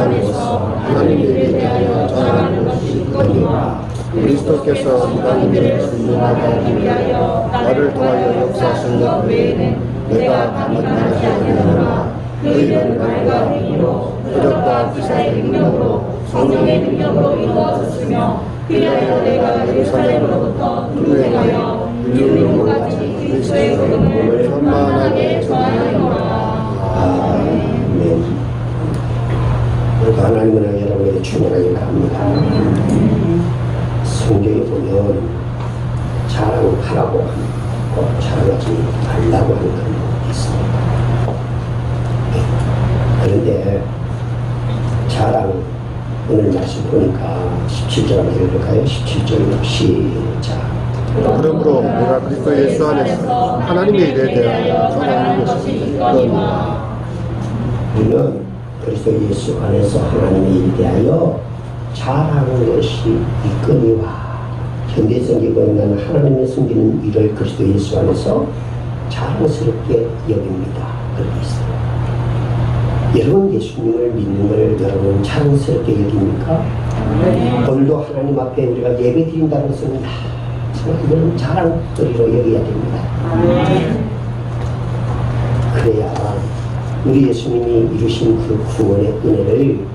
안에서 하나님에 대하여 자라는 것이 이거니와 그리스도께서 이방인들의 순종하기 위하여 나를 통하여 역사하신 것 외에는 내가 감당하지 아니하노라. 그 일은 말과 행위로 표적과 기사의 능력으로 성령의 능력으로 이루어졌으며 그리하여 내가 예루살렘으로부터 출애하여 유대인까지 그리스도의 복음을 천만하게 전하노라. 아멘. 하나님은 여러분에게 충만하게 바랍니다. 성경에 보면 자랑하라고 하고 자랑하지 말라고 하는 건 있습니다. 그런데 자랑 오늘 말씀 보니까 17절 한번 읽을까요? 17절 시작. 그러므로 내가 그리스도 예수 안에서 하나님의 일에 대하여 전하는 것이 이거니와 우리는 그리스도 예수 안에서 하나님의 일에 대하여 자랑하는 것이 있거니와 현대 성경에 보면 하나님의 숨기는 일을 그리스도 예수 안에서 자랑스럽게 여깁니다. 그렇게 있어요. 여러분 예수님을 믿는 걸 여러분 자랑스럽게 여깁니까? 오늘도 하나님 앞에 우리가 예배 드린다는 것은 정말 이런 자랑거리로 여겨야 됩니다. 그래야 우리 예수님이 이루신 그 구원의 은혜를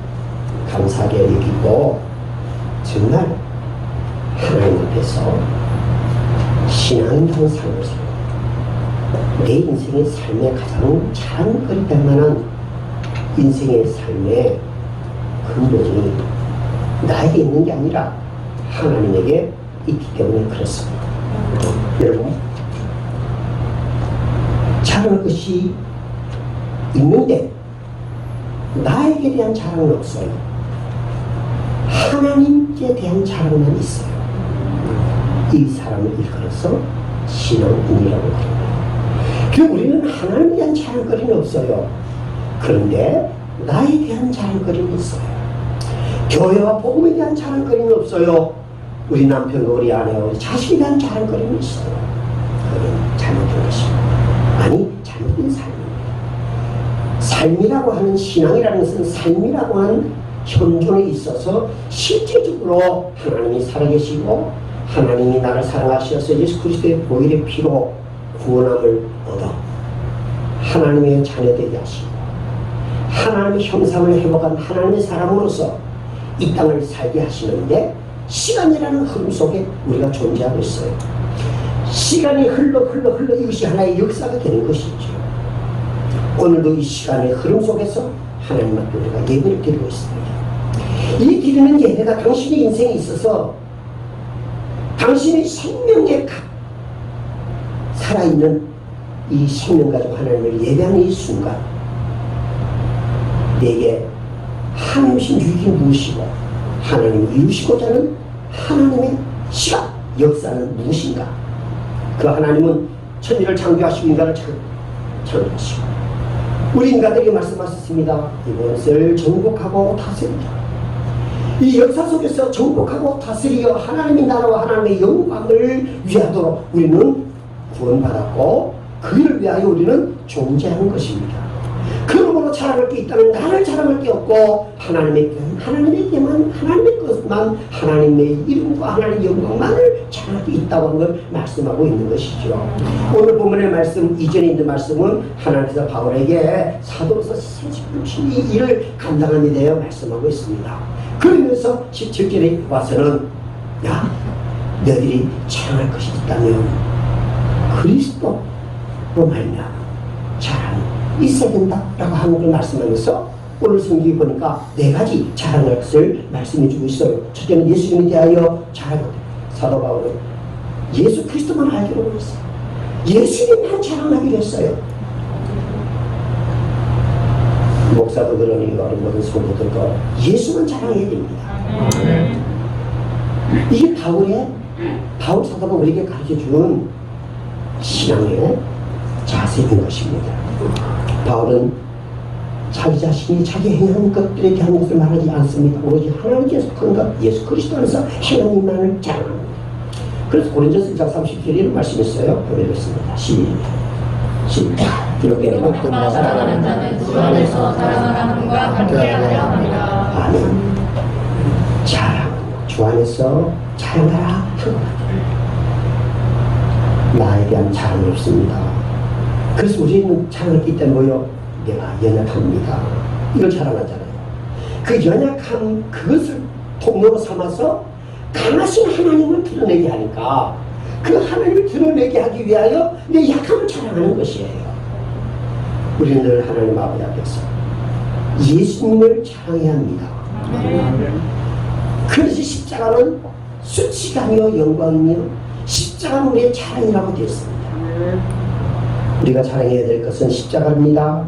감사하게 여기고 정말 하나님 앞에서 신앙다운 삶을 살고 내 인생의 삶에 가장 자랑거리 될 만한 인생의 삶의 근본이 나에게 있는 게 아니라 하나님에게 있기 때문에 그렇습니다. 여러분 자랑할 것이 있는데 나에게 대한 자랑은 없어요. 하나님께 대한 자랑만 있어요. 이 사람을 일컬어서 신앙인이라고 합니다. 그럼 우리는 하나님에 대한 자랑거리는 없어요. 그런데 나에 대한 자랑거리는 있어요. 교회와 복음에 대한 자랑거리는 없어요. 우리 남편과 우리 아내와 우리 자식에 대한 자랑거리는 있어요. 그건 잘못된 것입니다. 아니 잘못된 삶입니다. 삶이라고 하는 신앙이라는 것은 삶이라고 하는 현존에 있어서 실제적으로 하나님이 살아계시고 하나님이 나를 사랑하셔서 예수 그리스도의 보혈의 피로 구원함을 얻어 하나님의 자녀되게 하시고 하나님의 형상을 회복한 하나님의 사람으로서 이 땅을 살게 하시는데 시간이라는 흐름 속에 우리가 존재하고 있어요. 시간이 흘러 이것이 하나의 역사가 되는 것이죠. 오늘도 이 시간의 흐름 속에서 하나님 앞에 우리가 예배를 드리고 있습니다. 이 드리는 예배가 당신의 인생에 있어서 당신의 생명에 살아있는 이 생명 가지고 하나님을 예배하는 이 순간 내게 하나님이신 유익이 무엇이고 하나님이 이루시고자 하는 하나님의 시간, 역사는 무엇인가? 그 하나님은 천지를 창조하시고 인간을 창조하시고 우리 인간들에게 말씀하셨습니다. 이것을 정복하고 다스리라. 이 역사 속에서 정복하고 다스리어 하나님의 나라와 하나님의 영광을 위하도록 우리는 구원받았고 그 일을 위하여 우리는 존재하는 것입니다. 그러므로 자랑할 게 있다면 나를 자랑할 게 없고 하나님에게만 하나님의 것만 하나님의 이름과 하나님의 영광만을 자랑할 게 있다고 하는 걸 말씀하고 있는 것이죠. 오늘 본문의 말씀 이전에 있는 말씀은 하나님께서 바울에게 사도로서 30분 이 일을 감당하게 되어 말씀하고 있습니다. 그러면서 17절에 와서는 야 너희들이 자랑할 것이 있다면 그리스도로 말미암아 자랑이 있어야 된다라고 하는 걸 말씀하면서 오늘 성경에 보니까 네 가지 자랑할 것을 말씀해 주고 있어요. 첫째는 예수님에 대하여 자랑하다. 사도 바울은 예수 그리스도만 알기로 했어요. 예수님만 자랑하기로 했어요. 목사도 그러니 모든 성도들도 예수만 자랑해야 됩니다. 이게 바울 사도가 우리에게 가르쳐준 신앙의 자세인 것입니다. 바울은 자기 자신이 자기 행한 것들에 대한 것을 말하지 않습니다. 오로지 하나님께서 속한 것 예수 그리스도 안에서 하나님만을 자랑합니다. 그래서 고린도서 1장 30절에 이런 말씀했어요. 보내겠습니다. 시작. 이렇게 사랑하는 자는 주 안에서 사랑하는 함과 함께하려 합니다. 아멘. 자랑, 주 안에서 자랑하라 한 것 같아요. 나에 대한 자랑이 없습니다. 그래서 우리는 자랑할 때 있다는 거요. 내가 연약합니다. 이걸 자랑하잖아요. 그 연약함, 그것을 통로로 삼아서 강하신 하나님을 드러내게 하니까 그 하나님을 드러내게 하기 위하여 내 약함을 자랑하는 것이에요. 우리는 늘 하나님 아버지 앞에서 예수님을 자랑해야 합니다. 그래서 십자가는 수치가며 영광이며 십자가는 우리의 자랑이라고 되어 있습니다. 우리가 자랑해야 될 것은 십자가입니다.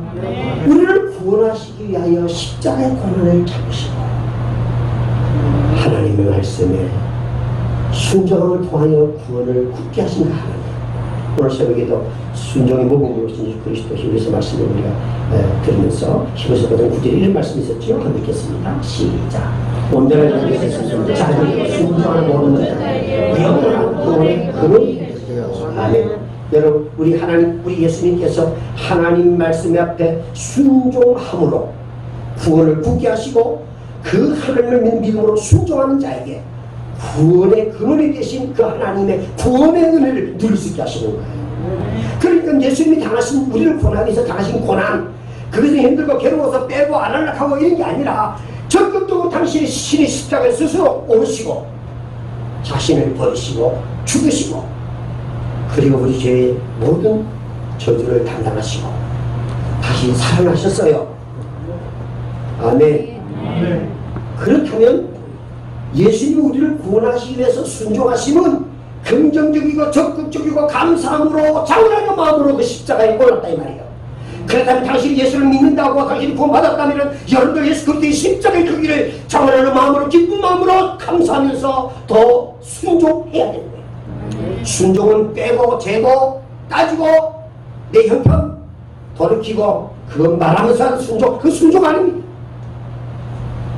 우리를 구원하시기 위하여 십자가의 고난을 참으시고 하나님의 말씀에 순종함을 통하여 구원을 굳게 하신 하나님. 오늘 새벽에도 순종의 모범으로 신 그리스도 히브리서 말씀을 우리가 들으면서 히브리서 5장 9절에 이런 말씀이 있었죠. 한번 읽겠습니다. 시작. 온전한 것에서 자기 순종을 모르는 자 영원한 구원의 근원이 아멘. 여러분, 우리 하나님, 우리 예수님께서 하나님 말씀 앞에 순종함으로 구원을 굳게 하시고 그 하나님을 믿는 믿음으로 순종하는 자에게 구원의 근원이 되신 그 하나님의 구원의 은혜를 누릴 수 있게 하시는 거예요. 그러니까 예수님이 당하신, 우리를 구원하기 위해서 당하신 고난, 그것이 힘들고 괴로워서 빼고 안 하려고 이런 게 아니라 적극적으로 당신이 신의 십자가에 스스로 오르시고 자신을 버리시고 죽으시고 그리고 우리 죄의 모든 저주를 담당하시고 다시 살아나셨어요. 아멘. 그렇다면 예수님이 우리를 구원하시기 위해서 순종하심은 긍정적이고 적극적이고 감사함으로 장난의 마음으로 그 십자가에 올랐다 이 말이에요. 그렇다면 당신이 예수를 믿는다고 당신이 구원받았다면 여러분도 예수 그리스도의 십자가의 그 길을 장난하는 마음으로 기쁜 마음으로 감사하면서 더 순종해야 되는 거예요. 순종은 빼고 재고 따지고 내 형편 돌이키고 그건 말하면서 하는 순종, 그 순종 아닙니다.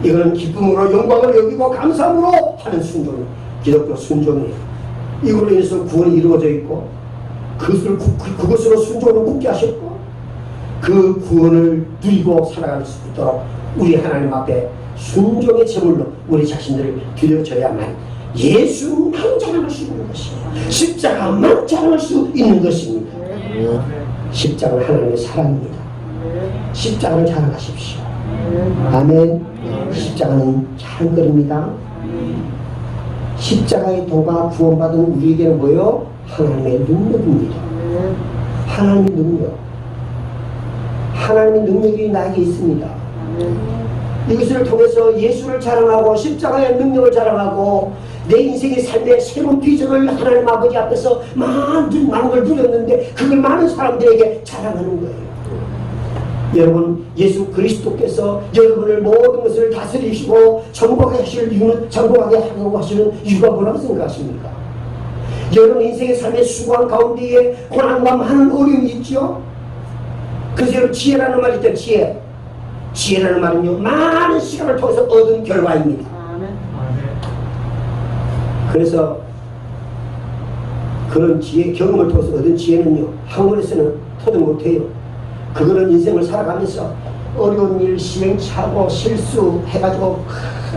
이거는 기쁨으로 영광을 여기고 감사함으로 하는 순종, 기독교 순종이에요. 이걸로 인해서 구원이 이루어져 있고 그것으로 순종으로 굳게 하셨고 그 구원을 누리고 살아갈 수 있도록 우리 하나님 앞에 순종의 제물로 우리 자신들을 드려져야만 예수만 자랑할 수 있는 것이에요. 십자가만 자랑할 수 있는 것입니다. 십자가는 하나님의 사랑입니다. 십자가를 자랑하십시오. 아멘. 십자가는 자랑거리입니다. 십자가의 도가 구원받은 우리에게는 뭐요? 하나님의 능력입니다. 하나님의 능력. 하나님의 능력이 나에게 있습니다. 이것을 통해서 예수를 자랑하고 십자가의 능력을 자랑하고 내 인생의 삶의 새로운 비전을 하나님 아버지 앞에서 많은 걸 누렸는데 그걸 많은 사람들에게 자랑하는 거예요. 여러분, 예수 그리스도께서 여러분을 모든 것을 다스리시고 정복하게 하실 이유는, 정복하게 하려고 하시는 이유가 뭐라고 생각하십니까? 여러분 인생의 삶의 수고한 가운데에 고난과 많은 어려움이 있죠. 그래서 여러분 지혜라는 말이 있죠. 지혜라는 말은요 많은 시간을 통해서 얻은 결과입니다. 그래서 그런 지혜, 경험을 통해서 얻은 지혜는요 학문에서는 토득 못해요. 그거는 인생을 살아가면서 어려운 일 시행착오 실수해가지고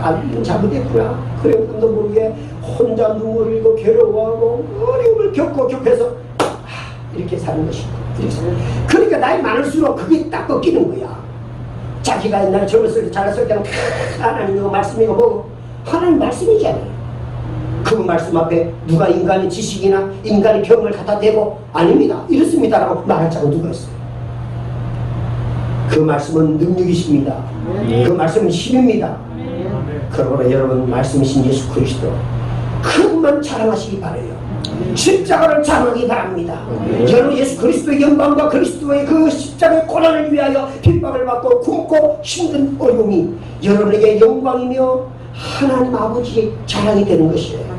안 잘못했구나 그래 꿈도 모르게 혼자 눈물 흘리고 괴로워하고 어려움을 겪고 겪어서 이렇게 사는 것이고 그러니까 나이 많을수록 그게 딱 꺾이는 거야. 자기가 옛날에 젊었을 때 잘했을 때는 하나님이고 말씀이고 뭐고 하나님 말씀이잖아요. 그 말씀 앞에 누가 인간의 지식이나 인간의 경험을 갖다 대고 아닙니다 이렇습니다라고 말할 자가 누가 있어요. 그 말씀은 능력이십니다. 그 말씀은 힘입니다. 그러므로 여러분 말씀이신 예수 그리스도 그것만 자랑하시기 바라요. 십자가를 자랑하기 바랍니다. 여러분 예수 그리스도의 영광과 그리스도의 그 십자가의 고난을 위하여 핍박을 받고 굶고 힘든 어려움이 여러분에게 영광이며 하나님 아버지의 자랑이 되는 것이에요.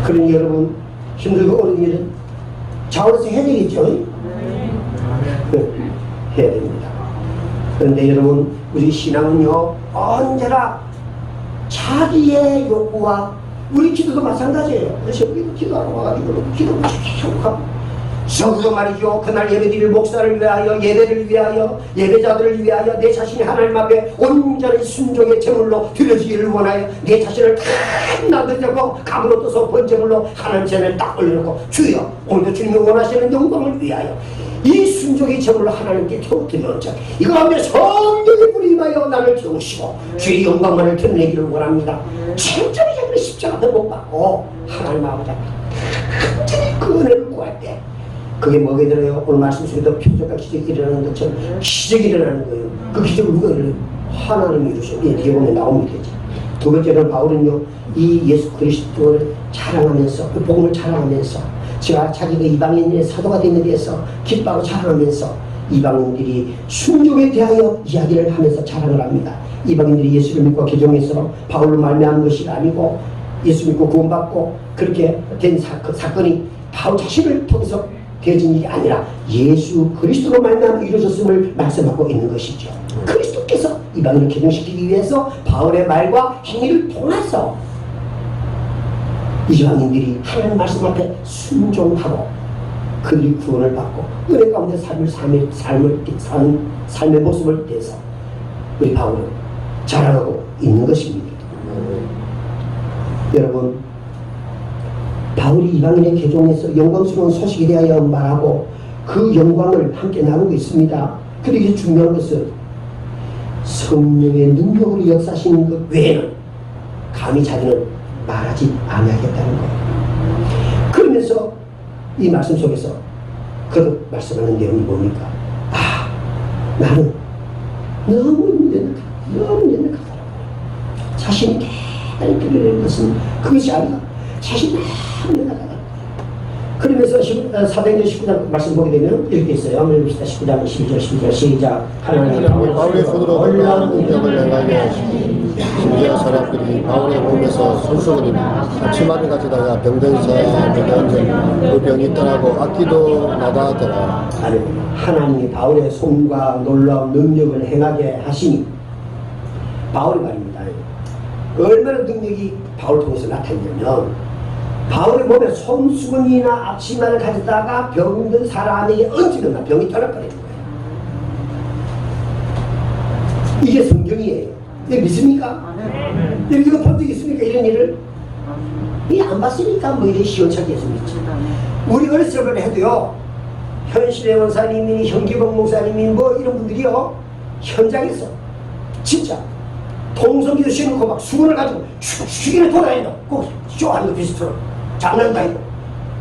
그러니 여러분 힘들고 어려운 일은 자원에서 해야 되겠죠. 해야 됩니다. 그런데 여러분 우리 신앙은요 언제나 자기의 욕구와 우리 기도도 마찬가지예요. 그래서 우리도 기도하러 와가지고 기도를 계속 하고 적어도 말이죠. 그날 예배드릴 목사를 위하여, 예배를 위하여, 예배자들을 위하여 내 자신이 하나님 앞에 온전히 순종의 제물로 드려지기를 원하여 내 자신을 다 나들자고 감으로 떠서 번제물로 하나님 전에 딱 올려놓고 주여 오늘도 주님이 원하시는 영광을 위하여 이 순종의 제물로 하나님께 드려온자 이거 하면 성령의 불이 임하여 나를 태우시고 주의 영광만을 드러내기를 원합니다. 천천히 자기를 십자가도 못 받고 하나님 아버지 완전히 그 은혜를 구할 때 그게 뭐게 들어요? 오늘 말씀 속에도 표적과 기적이 일어나는 것처럼 기적이 일어나는 거예요. 그 기적을 누가 일어나요? 하나님이 이루셔. 뒤에 보면 나옵니다. 두 번째는 바울은요, 이 예수 그리스도를 자랑하면서, 그 복음을 자랑하면서, 제가 자기가 이방인의 사도가 되는 데에서 기뻐하고 자랑하면서 이방인들이 순종에 대하여 이야기를 하면서 자랑을 합니다. 이방인들이 예수를 믿고 개종해서 바울로 말미암은 것이 아니고 예수 믿고 구원받고 그렇게 된 사건이 바울 자신을 통해서 되어진 일이 아니라 예수 그리스도로 말미암아 이루어졌음을 말씀하고 있는 것이죠. 그리스도께서 이방인을 개종시키기 위해서 바울의 말과 행위를 통해서 이방인들이 하나님 말씀 앞에 순종하고 그들이 구원을 받고 은혜 가운데 삶의 모습을 떼서 우리 바울은 자랑하고 있는 것입니다. 여러분, 바울이 이방인의 개종에서 영광스러운 소식에 대하여 말하고 그 영광을 함께 나누고 있습니다. 그런데 이게 중요한 것은 성령의 능력으로 역사하시는 것 외에는 감히 자기는 말하지 아니하겠다는 거예요. 그러면서 이 말씀 속에서 그 말씀하는 내용이 뭡니까? 아, 나는 너무 연약하다. 자신이 대단히 드리는 것은 그것이 아니라 자신이 너무 연약하다. 그러면서 사도행전 19장 말씀 보게 되면 이렇게 있어요. 한번 읽읍시다. 19장 12절 12절 시작. 하나님 바울의 손으로 놀라운 능력을 행하게 하시니 심지어 사람들이 바울의 몸에서 손수건이나 앞치마를 가져다가 병든 사람에게 얹은 그 병이 떠나고 악기도 나다하더라. 아니, 하나님이 바울의 손과 놀라운 능력을 행하게 하시니 바울이 말입니다. 얼마나 능력이 바울 통해서 나타나냐면 바울의 몸에 손수건이나 앞치마를 가져다가 병든 사람에게 얹으면 병이 떠나버리는 거예요. 이게 성경이에요. 이게 믿습니까? 이거 본 적 있습니까? 이런 일을? 이게 안 봤으니까 뭐 이래 시원찮게 해서 믿지. 우리 어렸을 때 해도요, 현실의 원사님이 현기봉 목사님이 뭐 이런 분들이요, 현장에서 진짜 통성기도 씌워놓고 막 수건을 가지고 슉슉이나 돌아다니고 꼭 쇼하는 거 비슷해요. 장난도 아니고.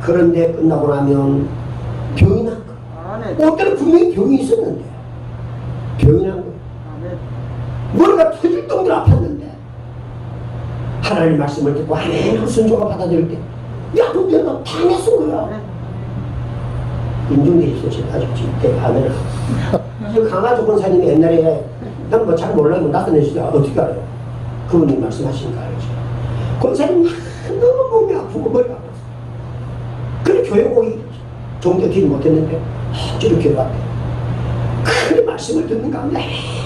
그런데 끝나고 나면 병이 난 거예요. 어때는 분명히 병이 있었는데 병이 난 거예요. 머리가 터질 정도로 아팠는데 하나님의 말씀을 듣고 아멘 순종을 받아들일 때 야, 그럼 내가 당했은 거야. 인중들이 있으신 아직지 아멘. 그 강화조 권사님이 옛날에 난 뭐 잘 몰라요. 나타내시다 어떻게 알아요? 그분이 말씀하시니까 알죠. 권사님 너무 몸이 아프고 머리가 아파서 그래 교회 오기 정도 되지 못했는데 저렇게 왔대. 그 말씀을 듣는 가운데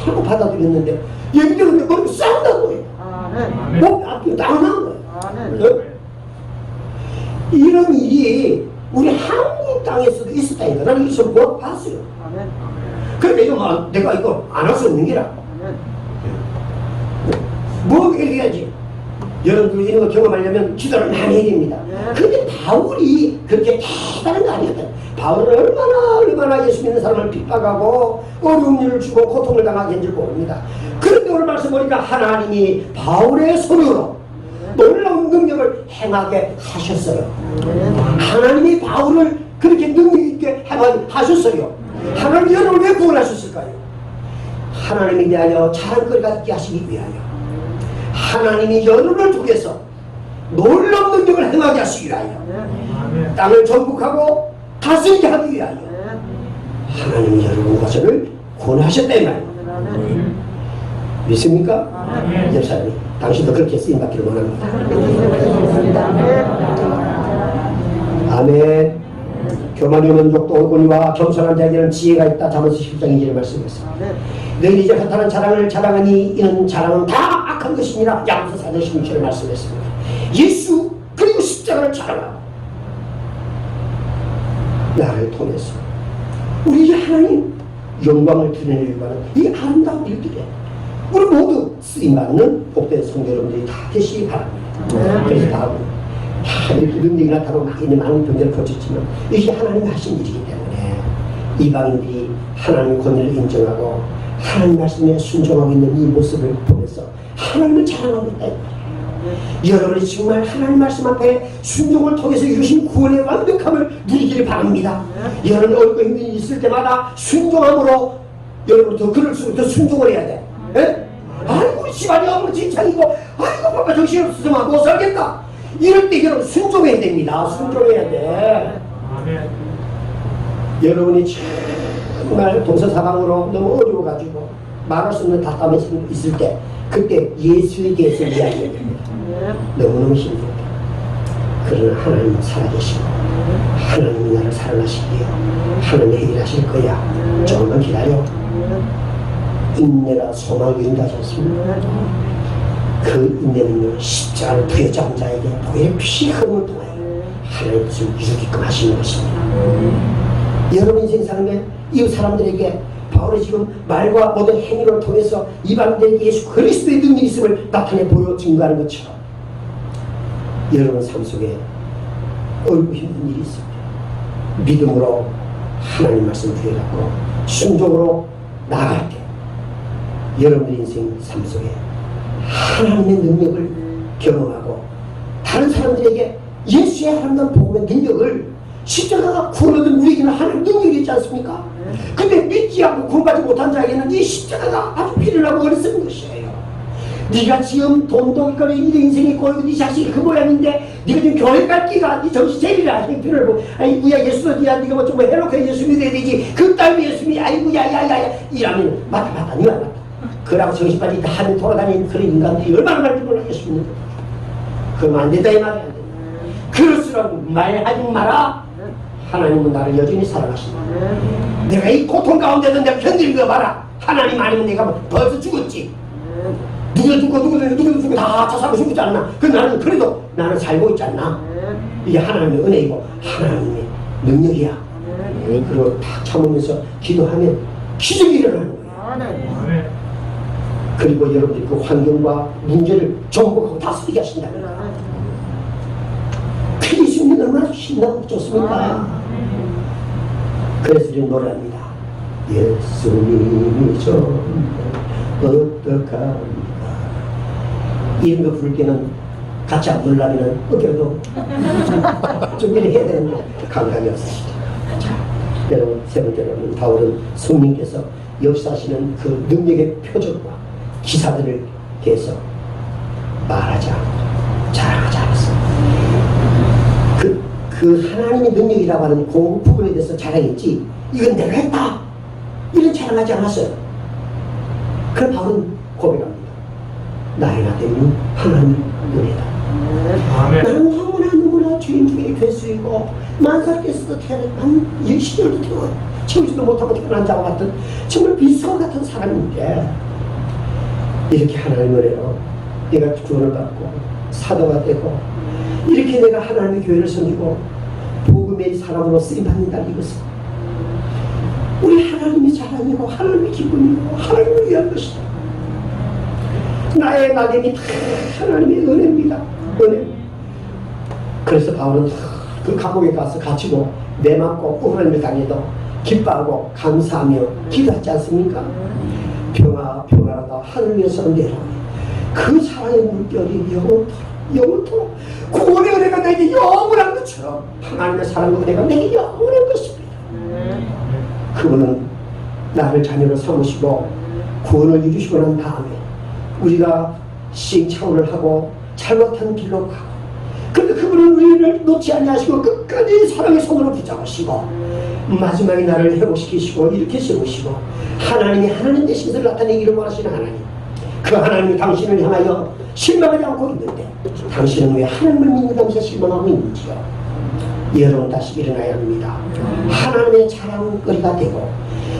하고 받아들였는데 얘기들은 머리가 싸운다는 거예요. 몸이 아프고 당황한 거예요. 이런 일이 우리 한국 땅에서도 있었다니까. 나는 이거 뭐 봤어요. 그런데 이거 내가 이거 안 할 수 없는 게라. 뭐 얘기해야지. 여러분들 이런 거 경험하려면 기도를 많이 해야 됩니다. 근데 바울이 그렇게 대단한 거 아니었다. 바울은 얼마나 예수 믿는 사람을 핍박하고 어려운 일을 주고 고통을 당하게 한 줄 모릅니다. 그런데 오늘 말씀 보니까 하나님이 바울의 손으로 놀라운 능력을 행하게 하셨어요. 하나님이 바울을 그렇게 능력 있게 행하게 하셨어요. 하나님이 여러분을 왜 구원하셨을까요? 하나님에 대하여 자랑거리가 있게 하시기 위하여. 하나님이 여러분을 통해서 놀라운 능력을 행하게 하시기 위하여. 땅을 정복하고 다스리게 하기 위하여. 하나님이 여러분과 저를 구원하셨다 이 말이에요. 믿습니까? 집사님, 당신도 그렇게 쓰임받기를 원합니다. 아멘. 교만이 면족도 오고니와 겸손한 자에게는 지혜가 있다. 잠언서 10장 2절에 말씀했습니다. 너희 이제 허탄한 자랑을 자랑하니 이는 자랑은 다 악한 것이니라. 야고보서 4장 16절에 말씀했습니다. 예수 그리고 십자가를 자랑하고 나를 통해서 우리 하나님 영광을 드러내려고 하는 이 아름다운 일들에 우리 모두 쓰임받는 복된 성도 여러분들이 다 되시기 바랍니다. 그래서 다음은 이렇게 능력이 나타나고 많은 병들을 거쳤지만 이게 하나님이 하신 일이기 때문에 이방인들이 하나님의 권위를 인정하고 하나님 말씀에 순종하고 있는 이 모습을 보면서 하나님을 자랑하고 있다. 여러분이 정말 하나님 말씀 앞에 순종을 통해서 이루신 구원의 완벽함을 누리기를 바랍니다. 여러분 어렵고 힘든 일이 있을 때마다 순종함으로 여러분 더 그럴수록 더 순종을 해야 돼. 예? 아이고 우리 집안이 너무 진창이고 아이고 바빠 정신없어서 못 살겠다. 이럴 때 여러분 순종해야 됩니다. 순종해야 돼. 여러분이 정말 동서사방으로 너무 어려워가지고 말할 수 없는 답답함이 있을 때 그때 예수에 대해서 이야기해야 됩니다. 너무너무 힘들다. 그러나 하나님은 살아계시고 하나님이 나를 사랑하시기에 하나님이 해결하실 거야. 조금만 기다려. 인내가 소망을 이룬다지 않습니까? 그 인내는요 십자가를 부여잡은 자에게 보의 피 흐름을 통하여 하나님의 뜻을 이루기끔 하시는 것입니다. 여러분 인생 삶에 이 사람들에게 바울이 지금 말과 모든 행위를 통해서 이방인들에게 예수 그리스도의 능력이 있음을 나타내 보여 증거하는 것처럼 여러분 삶 속에 어렵고 힘든 일이 있습니다. 믿음으로 하나님 말씀 부여잡고 순종으로 나아갈 때 여러분의 인생 삶 속에 하나님의 능력을 경험하고 다른 사람들에게 예수의 아름다운 복음의 능력을 십자가가 구원하던 우리에게는 하나님 능력이 있지 않습니까? 근데 믿지 않고 구원받지 못한 자에게는 이 십자가가 아주 필요하고 어리석은 것이에요. 네가 지금 돈도 있고 네 인생이 있고 네 자식이 그 모양인데 네가 지금 교회 갈 끼가 네 정신 제일이라 형편을 아이고야 예수도 네가 뭐 좀 해놓고 예수 믿어야 되지 그 딸이 예수 믿어 아이고야 야야야 이러면 맞다 네가 맞다 그러고 정신 빠지게 하늘 돌아다니는 그런 인간들이 얼마나 많은지 몰라 예수 믿는 거야. 그러면 안 된다 이 말이야. 그럴수록 말하지 마라. 하나님은 나를 여전히 사랑하신다. 내가 이 고통 가운데도 내가 견디는 거 봐라. 하나님 아니면 내가 벌써 죽었지. 누가 죽고 다 자살하고 죽지 않나. 그 나는 그래도 나는 살고 있지 않나. 이게 하나님의 은혜이고 하나님의 능력이야. 그리고 다 참으면서 기도하면 기적이 일어나는 거야. 그리고 여러분들이 그 환경과 문제를 정복하고 다스리게 하신답니다. 그 예수님이 얼마나 신나고 좋습니까? 그래서 우리는 노래합니다. 예수님이 좀 어떡합니까? 이런 거 부를 때는 같이 안 부르려면 어깨도 준비를 해야 되는데 감각이 없으시죠. 자, 여러분 세 번째로는 바울은 성령께서 역사하시는 그 능력의 표적과 기사들을 대해서 말하지 않고 자랑하지 않았습니다. 그 하나님의 능력이라고 하는 그 부분에 대해서 자랑했지 이건 내가 했다 이런 자랑하지 않았어요. 그럼 바울은 고백합니다. 나의 나 때문에 하나님의 은혜다. 나는 너무나 주인 중에 괴수이고 만살께서도 태어난 시절도 태어난 채우지도 못하고 태어난 자와 같은 정말 비서와 같은 사람인데 이렇게 하나님의 은혜로 내가 구원을 받고 사도가 되고 이렇게 내가 하나님의 교회를 섬기고 복음의 사람으로 쓰임받는다는 이것은 우리 하나님의 자랑이고 하나님의 기쁨이고 하나님을 위한 것이다. 나의 낙연이 다 하나님의 은혜입니다. 은혜. 그래서 바울은 그 감옥에 가서 갇히고 내맞고 우울함을 당해도 기뻐하고 감사하며 기도하지 않습니까? 평화로다 하늘 위에서 내려오니 그 사랑의 물결이 영원토록 구원의 은혜가 내게 영원한 것처럼 하나님의 사랑의 은혜가 내게 영원한 것입니다. 그분은 나를 자녀로 삼으시고 구원을 이루시고 난 다음에 우리가 시행착오를 하고 잘못한 길로 가고 그런데 그분은 우리를 놓지 아니하시고 끝까지 사랑의 손으로 붙잡으시고 마지막에 나를 회복시키시고 이렇게 세우시고 하나님이 하나님 되신 것을 나타내기를 원하시는 하나님 그 하나님이 당신을 향하여 실망하지 않고 있는데 당신은 왜 하나님을 믿는 당시에 실망하고 있는지요? 여러분 다시 일어나야 합니다. 하나님의 자랑거리가 되고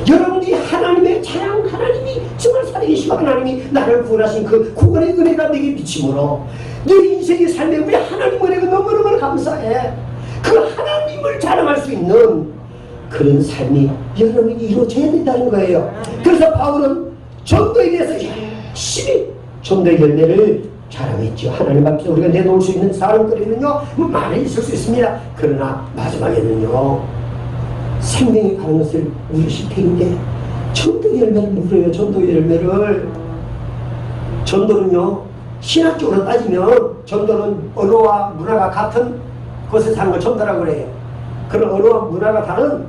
여러분들이 하나님의 자랑 하나님이 정말 살아계시고 하나님이 나를 구원하신 그 구원의 은혜가 내게 비침으로 내 인생의 삶에 우리 하나님 은혜가 너무너무 감사해. 그 하나님을 자랑할 수 있는 그런 삶이 여러분이 이루어져야 된다는 거예요. 그래서 바울은 전도에 대해서 열심히 전도의 열매를 자랑했죠. 하나님 앞에서 우리가 내놓을 수 있는 사람거리는요 많이 있을 수 있습니다. 그러나 마지막에는요 생명이 가는 것을 우리실 텐데 전도의 열매를 물어요. 전도의 열매를. 전도는요 신학적으로 따지면 전도는 언어와 문화가 같은 곳에 사는 걸 전도라고 그래요. 그런 언어와 문화가 다른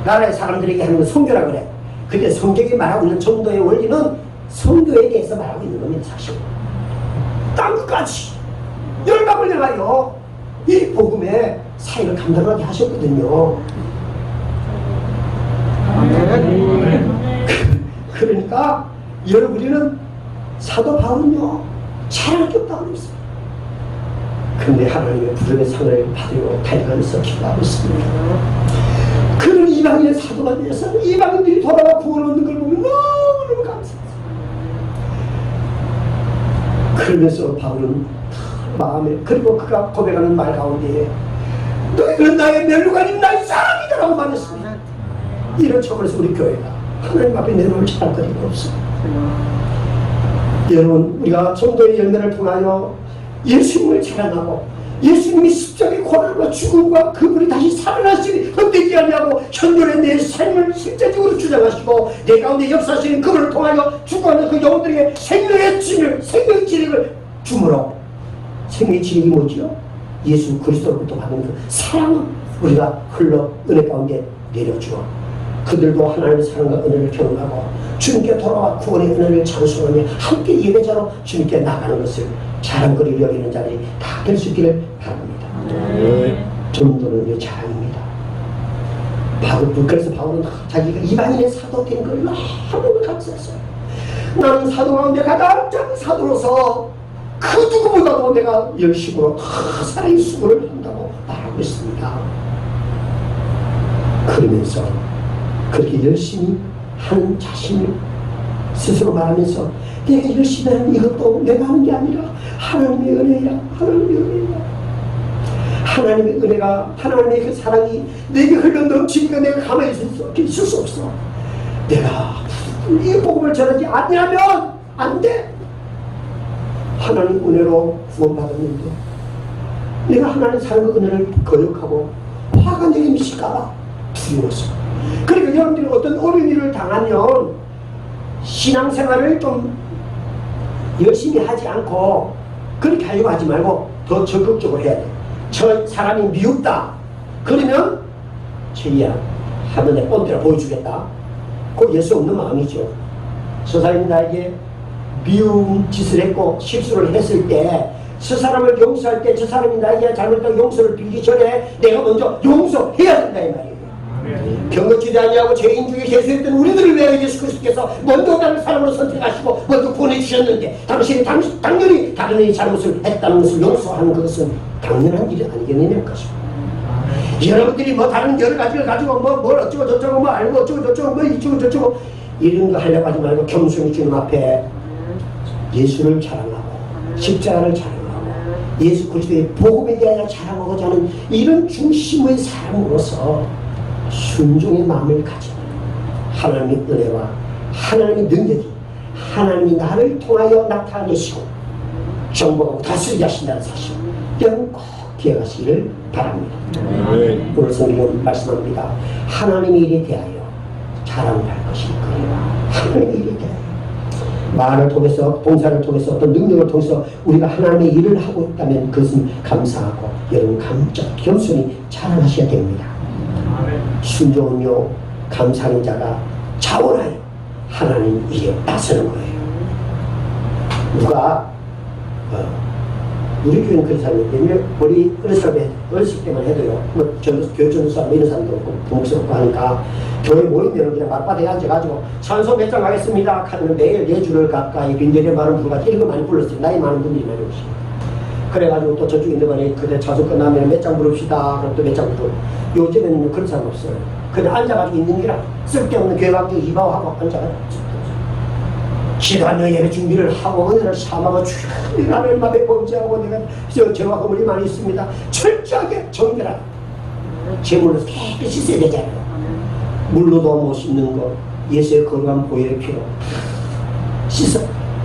나라의 사람들에게 하는 건 선교라고 그래. 근데 성경이 말하고 있는 전도의 원리는 선교에 대해서 말하고 있는 겁니다. 사실 땅끝까지 열방을 향하여 이 복음의 사역을 감당하게 하셨거든요. 그러니까 여러분이는 사도 바울은요 자랑할 게 없다고 그랬어요. 그런데 하나님의 부름의 상을 받으려고 달려가면서 기도하고 있습니다. 그런 이방인의 사도가 되어서 이방인들이 돌아와 구원 얻는 걸 보면 너무너무 감사해요. 그러면서 바울은 마음에, 그리고 그가 고백하는 말 가운데에 너희는 나의 멜루가님 나의 사랑이다 라고 말했습니다. 이런 처벌에서 우리 교회가 하나님 앞에 내놓을 자랑거리가 없어요. 여러분 우리가 전도의 열매를 통하여 예수님을 자랑하고 예수님이 십자가의 고난과 죽음과 그분이 다시 살아나시니 헛되지 아니하고 현존의 내 삶을 실제적으로 주장하시고 내 가운데 역사하시는 그분을 통하여 죽어가는 그 영혼들에게 생명의 진을, 생명의 진액을 주므로 생명의 진액이 뭐지요? 예수 그리스도로부터 받은 그 사랑을 우리가 흘러 은혜 가운데 내려주어 그들도 하나님의 사랑과 은혜를 경험하고 주님께 돌아와 구원의 은혜를 찬송하며 함께 예배자로 주님께 나가는 것을 자랑거리를 여기는 자들이 다 될 수 있기를 바랍니다. 전도는 자랑입니다. 그래서 바울은 자기가 이방인의 사도 된 걸 너무 감사했어요. 나는 사도 가운데 가장 작은 사도로서 그 누구보다도 내가 열심으로 다 사랑의 수고를 한다고 말하고 있습니다. 그러면서 그렇게 열심히 하는 자신을 스스로 말하면서 내가 열심히 하는 이것도 내가 하는 게 아니라 하나님의 은혜야. 하나님의 은혜야. 하나님의 은혜가, 하나님의 그 사랑이 내게 흘러 넘치니까 내가 가만히 있을 수 없어. 내가 이 복음을 전하지 아니하면 안 돼. 하나님 은혜로 구원받았는데 내가 하나님 사랑의 은혜를 거역하고 화가 내게 미칠까봐 두려웠어. 그러니까 여러분들이 어떤 어려운 일을 당하면 신앙생활을 좀 열심히 하지 않고 그렇게 하려고 하지 말고 더 적극적으로 해야 돼. 저 사람이 미흡다. 그러면 제이야 하면 내 뻔때려 보여주겠다. 그거 예수 없는 마음이죠. 저 사람이 나에게 미운 짓을 했고 실수를 했을 때 저 사람을 용서할 때 저 사람이 나에게 잘못한 용서를 빌기 전에 내가 먼저 용서해야 된다 이 말이에요. 병거치지 아니하고 죄인 중에 계수했던 우리들을 위하여 예수 그리스도께서 먼저 다른 사람으로 선택하시고 먼저 보내주셨는데 당신이 당연히 다른 이의 잘못을 했다는 것을 용서하는 것은 당연한 일이 아니겠느냐는 것입니다. 여러분들이 뭐 다른 여러 가지를 가지고 뭘 어쩌고 저쩌고 뭐 알고 어쩌고 저쩌고 뭐 이쩌고 저쩌고 이런 거 하려고 하지 말고 겸손히 주님 앞에 예수를 자랑하고 십자가를 자랑하고 예수 그리스도의 복음에 대하여 자랑하고자 하는 이런 중심의 사람으로서 순종의 마음을 가지고 하나님의 은혜와 하나님의 능력이 하나님이 나를 통하여 나타내시고 정복하고 다스리게 하신다는 사실 여러분 꼭 기억하시기를 바랍니다. 오늘 성경은 말씀합니다. 하나님의 일에 대하여 자랑을 할 것일 거예요. 하나님의 일에 대하여 말을 통해서 봉사를 통해서 어떤 능력을 통해서 우리가 하나님의 일을 하고 있다면 그것은 감사하고 여러분 겸손히 자랑하셔야 됩니다. 순종은요 감사하는 자가 자원하여 하나님 일에 나서는 거예요. 누가 우리 교회는 그런 사람이 있는데 우리 어렸을 때만 해도요 뭐 교회 전도사 뭐 이런 사람도 없고 부목스럽고 하니까 교회 모이면 그냥 맞바닥에 앉아가지고 찬송 몇 장 하겠습니다 하면 매일 4주를 가까이 빈절에 많은 분과 이런 거 많이 불렀어요. 나이 많은 분들이 많이 오시고 그래가지고 또 저쪽에 있는 거니 그때 찬송 끝나면 몇 장 부릅시다 그럼 또 몇 장 부르고 요즘에는 그런 사람 없어요. 그냥 앉아가지고 있는 게라 쓸데없는 교회학교 이바하고 앉아가지고 기도하며 예배 준비를 하고 은혜를 삼아가 주님 하나님 앞에 범죄하고 내가 죄와 허물이 많이 있습니다. 철저하게 정결하게 제물로 깨끗이 써야 되잖아요. 물로도 못 씻는 것, 예수의 거룩한 보혈의 피로 씻어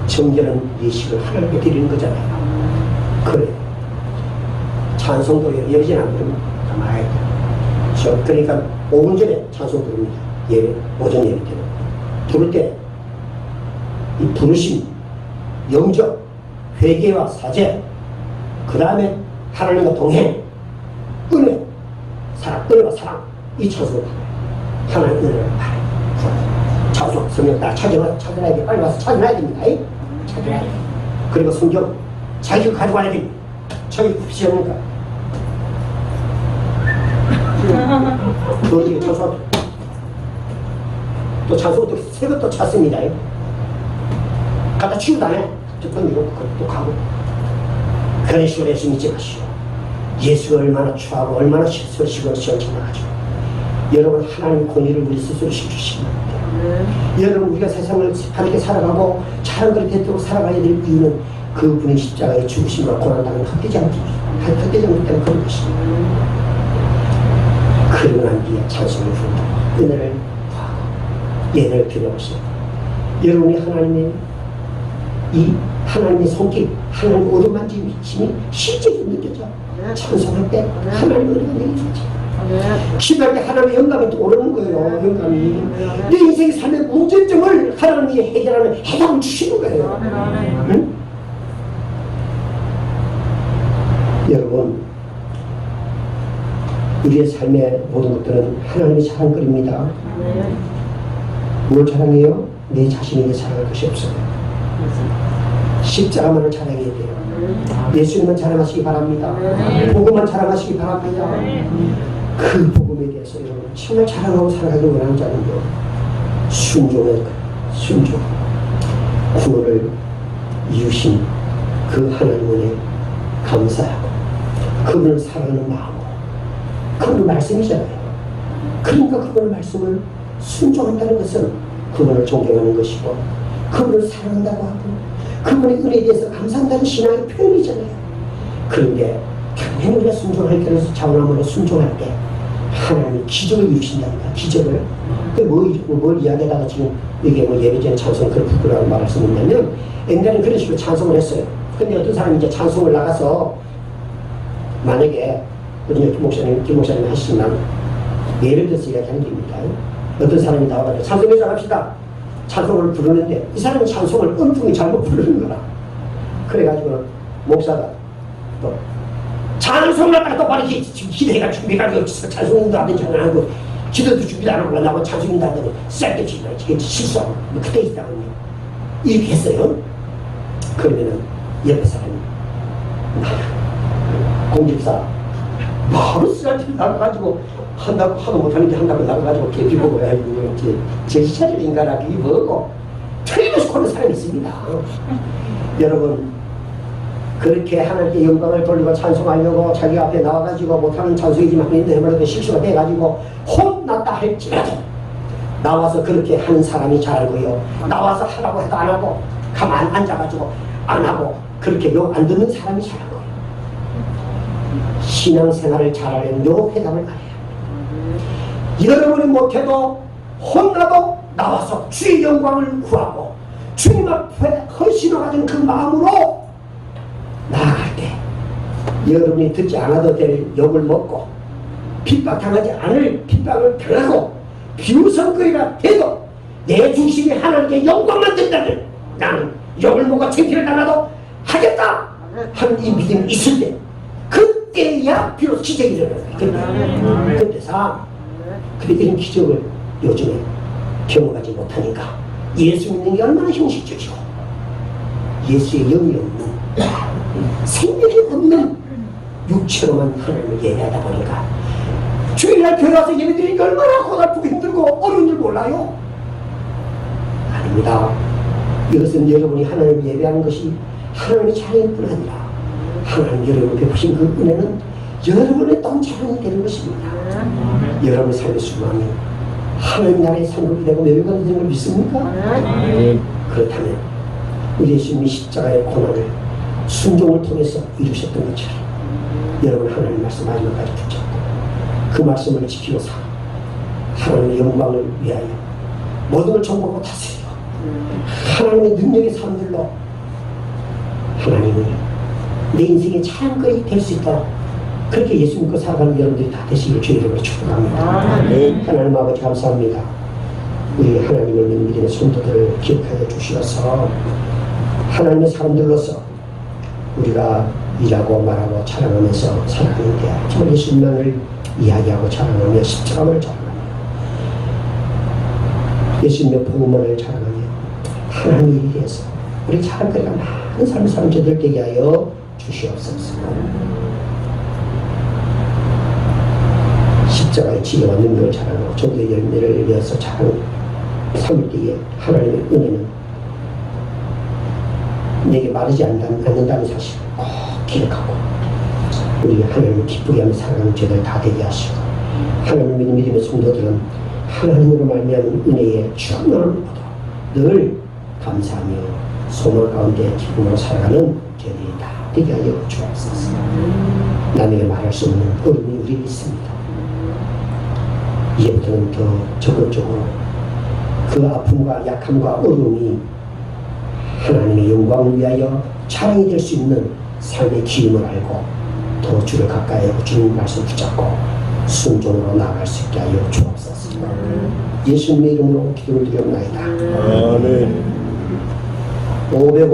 정결한 예식을 하나님께 드리는 거잖아요. 그래. 찬송도 예배진 안 부르면 가만히 있다. 그러니까 5분 전에 찬송 부릅니다. 예배, 오전 예배 때는. 부를 때 이 부르심, 영접, 회개와 사죄, 그 다음에 하나님과 동행, 은혜, 사랑, 은혜와 사랑, 이 찬송을 부르요. 하나님 은혜를 바라요. 찬송, 성령 다 찾아놔야 돼. 빨리 와서 찾아놔야 됩니다. 찾아놔야 돼. 그리고 성경 자기가 가져와야 됩니다. 저기 굽지 않을까? 또 어디에 찬송 또 찬송 또 새 것도 찾습니다. 갖다 치우다 해. 조금 이거 또 가고. 그런 식으로 예수 믿지 마시오. 예수가 얼마나 추하고 얼마나 실수시고 시원찮아가지고 여러분 하나님 권위를 우리 스스로 주시면 여러분 우리가 세상을 바르게 살아가고 잘한 것을 되도록 살아가야 될 이유는 그분의 십자가에 죽으심과 고난당은 헛되지 않기 때문에 그런 것입니다. 그러고 난 뒤에 찬송을 부르고 은혜를 구하고 예배를 드려보세요. 여러분이 하나님의 이 하나님의 손길, 하나님의 오른만짐이 실제로 느껴져. 찬송할 때 하나님의 은혜가 느껴져. 심하게 하나님의 영감이 또 오르는 거예요. 영감이 내 인생의 삶의 문제점을 하나님이 해결하는 해답을 주시는 거예요. 응? 여러분 우리의 삶의 모든 것들은 하나님의 자랑거리입니다. 뭘 자랑해요? 내 자신에게 자랑할 것이 없어요. 십자가만을 자랑해야 돼요. 예수님만 자랑하시기 바랍니다. 복음만 자랑하시기 바랍니다. 그 복음에 대해서 여러분 정말 자랑하고 살아가길 원하는 자는요, 순종, 구원을 이루신 그 하나님에 감사하고 그분을 사랑하는 마음으로, 그분의 말씀이잖아요. 그러니까 그분의 말씀을 순종한다는 것은 그분을 존경하는 것이고 그분을 사랑한다고 하고 그분의 은혜에 대해서 감사한다는 신앙의 표현이잖아요. 그런데 당연히 우리가 순종할 때는 자원함으로 순종할 때 하나님이 기적을 이루신답니다. 기적을. 뭘 이야기하다가 지금 이게 뭐 예배전에 찬송 그런 부끄러운 말을 쓰느냐면 옛날에 그런 식으로 찬송을 했어요. 근데 어떤 사람이 이제 찬송을 나가서 만약에 김 목사님 하시지만 예를 들어서 이야기하는 겁니다. 어떤 사람이 나와가지고 찬송회 잘합시다. 찬송을 부르는데 이 사람은 찬송을 엉뚱히 잘못 부르는 거라. 그래가지고 목사가 또 찬송을 갖다가 똑바로 기대가 준비가 없어서 찬송인도 하든지 안 하고 기도도 준비도 안 하고 나고 찬송인도 하더니 쌀때 지나 이게 실수하고 그때 있다군요. 이렇게 했어요. 그러면은 옆에 사람이 공집사 바로 쓰라지 나가가지고 한다고 하도 못하는데 한다고 나가가지고 개피 보고 해가지고 제시차를 인간하기 뭐고 틀림없이 그런 사람이 있습니다. 여러분 그렇게 하나님께 영광을 돌리고 찬송하려고 자기 앞에 나와가지고 못하는 찬송이지만 해버려도 실수가 돼가지고 혼났다 할지라도 나와서 그렇게 하는 사람이 잘 알고요. 나와서 하라고 해도 안 하고 가만 앉아가지고 안 하고 그렇게 요 안 듣는 사람이 잘 알고요. 신앙생활을 잘하려면 요 회담을 가야 여러분이 못해도 혼나도 나와서 주의 영광을 구하고 주님 앞에 헌신을 가진 그 마음으로 나아갈 때 여러분이 듣지 않아도 될 욕을 먹고 핍박당하지 않을 핍박을 당하고 비웃음거리가 돼도 내 중심이 하나님께 영광만 된다면 나는 욕을 먹고 창피를 당하도 하겠다 하는 이 믿음이 있을 때 그때야 비로소 기적이 일어나요. 근데 이런 기적을 요즘에 경험하지 못하니까 예수 믿는 게 얼마나 형식적이고 예수의 영이 없는 생명이 없는 육체로만 하나님을 예배하다 보니까 주일날 교회 와서 예배드리는 게 얼마나 고달프고 힘들고 어려운 줄 몰라요? 아닙니다. 이것은 여러분이 하나님을 예배하는 것이 하나님의 자랑일 뿐 아니라 하나님 여러분 베푸신 그 은혜는 여러분의 또 자랑이 되는 것입니다. 여러분의 삶의 수망이 하나님 나라의 상급이 되고 매력이 되는 걸 믿습니까? 그렇다면 우리 예수님이 십자가의 고난을 순종을 통해서 이루셨던 것처럼 여러분 하나님 말씀 마지막까지 붙잡고 그 말씀을 지키고 살아 하나님의 영광을 위하여 모든 걸 정복하고 다스리고 하나님의 능력의 사람들로 하나님이 내 인생의 자랑거리 될 수 있도록 그렇게 예수 믿고 살아가는 여러분들이 다 되시길 주의 이름으로 축복합니다. 하나님 아버지 감사합니다. 우리 하나님을 믿는 믿음의 성도들을 기억하여 주시어서 하나님의 사람들로서 우리가 일하고 말하고 자랑하면서 살아가는데 정말 예수님만을 이야기하고 자랑하며 십자가를 자랑하며 예수님의 복음을 자랑하며 하나님의 일에 대해서 우리 자랑거리가 많은 삶의 사람들 되게 하여 주시옵소서. 십자가의 지혜와 능력을 자랑하고 전도의 열매를 이어서 자랑 삼을 때에 하나님의 은혜는 내게 마르지 않는다는 사실을 꼭 기억하고 우리 하나님을 기쁘게 하며 살아가는 죄들 다 되게 하시고 하나님을 믿는 믿음의 성도들은 하나님으로 말미암은 은혜에 충만함을 보다 늘 감사하며 소망 가운데 기쁨으로 살아가는 죄들이 다 되게 하여 주옵소서. 남에게 말할 수 없는 어려움이 우리에 있습니다. 이제부터는 더 적극적으로 그 아픔과 약함과 어려움이 하나님의 영광을 위하여 자랑이 될 수 있는 삶의 기임을 알고 더 주를 가까이 하고 주님 말씀 붙잡고 순종으로 나아갈 수 있게 하여 주옵소서. 예수님의 이름으로 기도를 드렸나이다. 아멘. 550